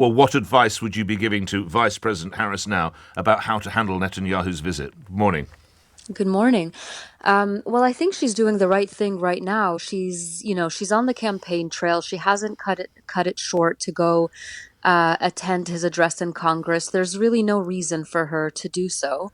Well, what advice would you be giving to Vice President Harris now about how to handle Netanyahu's visit? Morning. Good morning. Well, I think she's doing the right thing right now. She's on the campaign trail. She hasn't cut it short to go attend his address in Congress. There's really no reason for her to do so.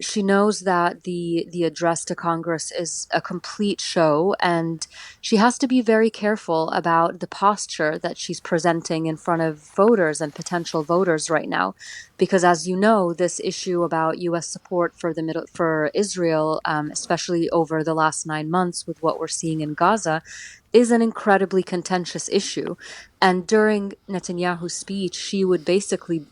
She knows that the address to Congress is a complete show, and she has to be very careful about the posture that she's presenting in front of voters and potential voters right now, because as you know, this issue about U.S. support for Israel, especially over the last 9 months with what we're seeing in Gaza, is an incredibly contentious issue. And during Netanyahu's speech, she would basically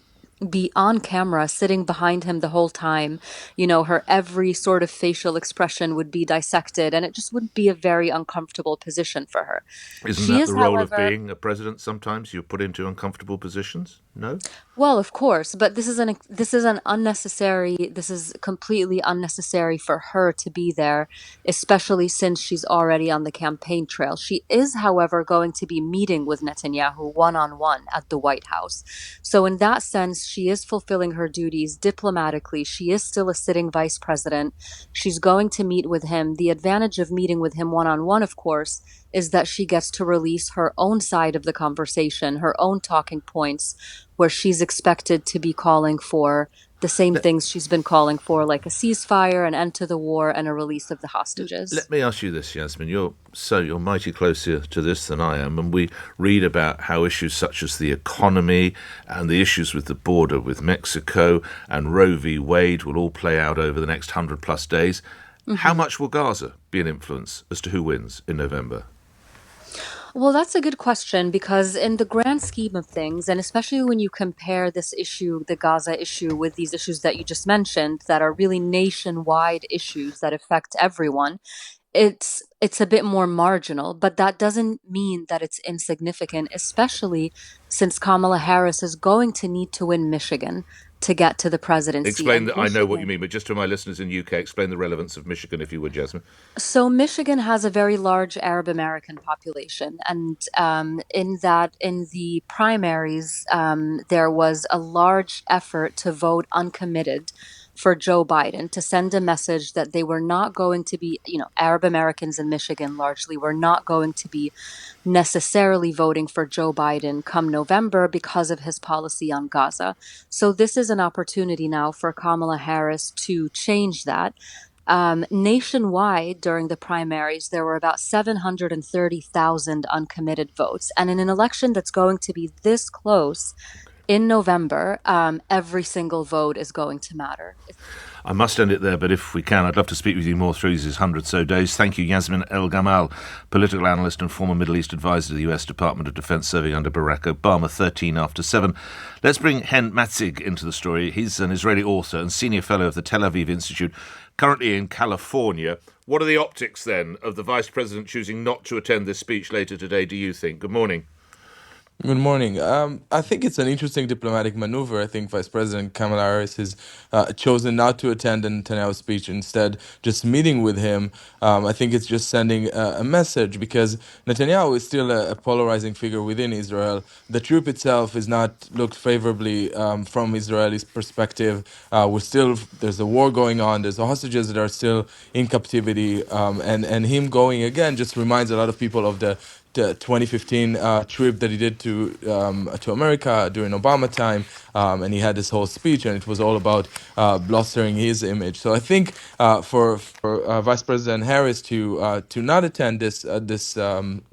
be on camera, sitting behind him the whole time. Her every sort of facial expression would be dissected, and it just would be a very uncomfortable position for her. Isn't She that is, the role of however, being a president sometimes? You're put into uncomfortable positions? No? Well, of course, but this is completely unnecessary for her to be there, especially since she's already on the campaign trail. She is, however, going to be meeting with Netanyahu one-on-one at the White House. So in that sense, she is fulfilling her duties diplomatically. She is still a sitting vice president. She's going to meet with him. The advantage of meeting with him one-on-one, of course, is that she gets to release her own side of the conversation, her own talking points, where she's expected to be calling for the same Let, things she's been calling for, like a ceasefire, an end to the war, and a release of the hostages. let me ask you this, Jasmine. You're mighty closer to this than I am, and we read about how issues such as the economy and the issues with the border with Mexico and Roe v. Wade will all play out over the next 100 plus days. How Mhm. much will Gaza be an influence as to who wins in November? Well, that's a good question because, in the grand scheme of things, and especially when you compare this issue, the Gaza issue, with these issues that you just mentioned, that are really nationwide issues that affect everyone, it's a bit more marginal, but that doesn't mean that it's insignificant, especially since Kamala Harris is going to need to win Michigan to get to the presidency. Explain And that. I know what you mean, but just to my listeners in UK, explain the relevance of Michigan, if you would, Jasmine. Michigan has a very large Arab American population, and in the primaries, there was a large effort to vote uncommitted for Joe Biden, to send a message that they were not going to be, Arab Americans in Michigan largely were not going to be necessarily voting for Joe Biden come November because of his policy on Gaza. So this is an opportunity now for Kamala Harris to change that. Nationwide, during the primaries, there were about 730,000 uncommitted votes. And in an election that's going to be this close in November, every single vote is going to matter. I must end it there, but if we can, I'd love to speak with you more through these 100 days. Thank you, Jasmine El Gamal, political analyst and former Middle East advisor to the US Department of Defense, serving under Barack Obama, 13 after 7. Let's bring Hen Mazzig into the story. He's an Israeli author and senior fellow of the Tel Aviv Institute, currently in California. What are the optics, then, of the vice president choosing not to attend this speech later today, do you think? Good morning. Good morning. I think it's an interesting diplomatic maneuver. I think Vice President Kamala Harris has chosen not to attend the Netanyahu speech, instead just meeting with him. I think it's just sending a message, because Netanyahu is still a polarizing figure within Israel. The troop itself is not looked favorably from Israelis' perspective. There's a war going on. There's hostages that are still in captivity, and him going again just reminds a lot of people of the 2015 trip that he did to America during Obama time, and he had this whole speech, and it was all about blustering his image. So I think for Vice President Harris to not attend this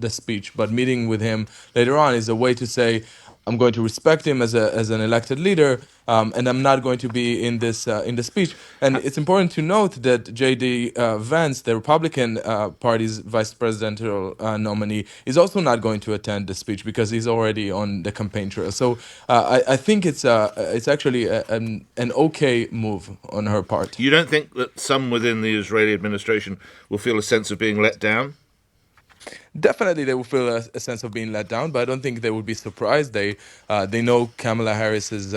speech, but meeting with him later on, is a way to say, I'm going to respect him as an elected leader, and I'm not going to be in the speech. And it's important to note that J.D. Vance, the Republican Party's vice presidential nominee, is also not going to attend the speech because he's already on the campaign trail. So I think it's actually an okay move on her part. You don't think that some within the Israeli administration will feel a sense of being let down? Definitely, they will feel a sense of being let down, but I don't think they would be surprised. They know Kamala Harris's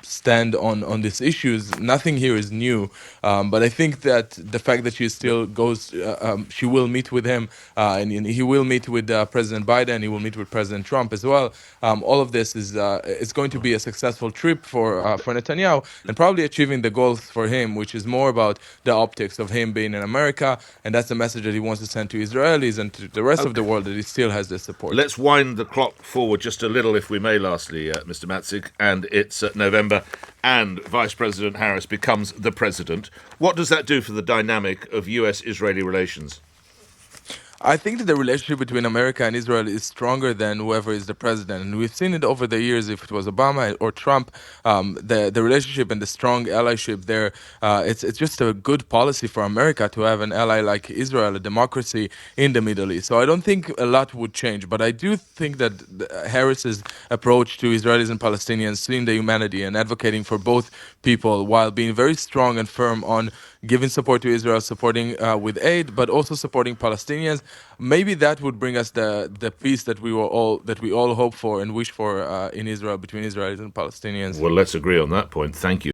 stand on these issues. Nothing here is new, but I think that the fact that she still goes, she will meet with him, and he will meet with President Biden. He will meet with President Trump as well. All of this is going to be a successful trip for Netanyahu, and probably achieving the goals for him, which is more about the optics of him being in America, and that's the message that he wants to send to Israelis and to the rest of the world, that he still has their support. Let's wind the clock forward just a little, if we may, lastly, Mr. Mazzig, and it's November, and Vice President Harris becomes the president. What does that do for the dynamic of US-Israeli relations? I think that the relationship between America and Israel is stronger than whoever is the president, and we've seen it over the years. If it was Obama or Trump, the relationship and the strong allyship there, it's just a good policy for America to have an ally like Israel, a democracy in the Middle East. So I don't think a lot would change, but I do think that Harris's approach to Israelis and Palestinians, seeing the humanity and advocating for both people, while being very strong and firm on giving support to Israel, supporting with aid, but also supporting Palestinians. Maybe that would bring us the peace that we all hope for and wish for in Israel, between Israelis and Palestinians. Well, let's agree on that point. Thank you.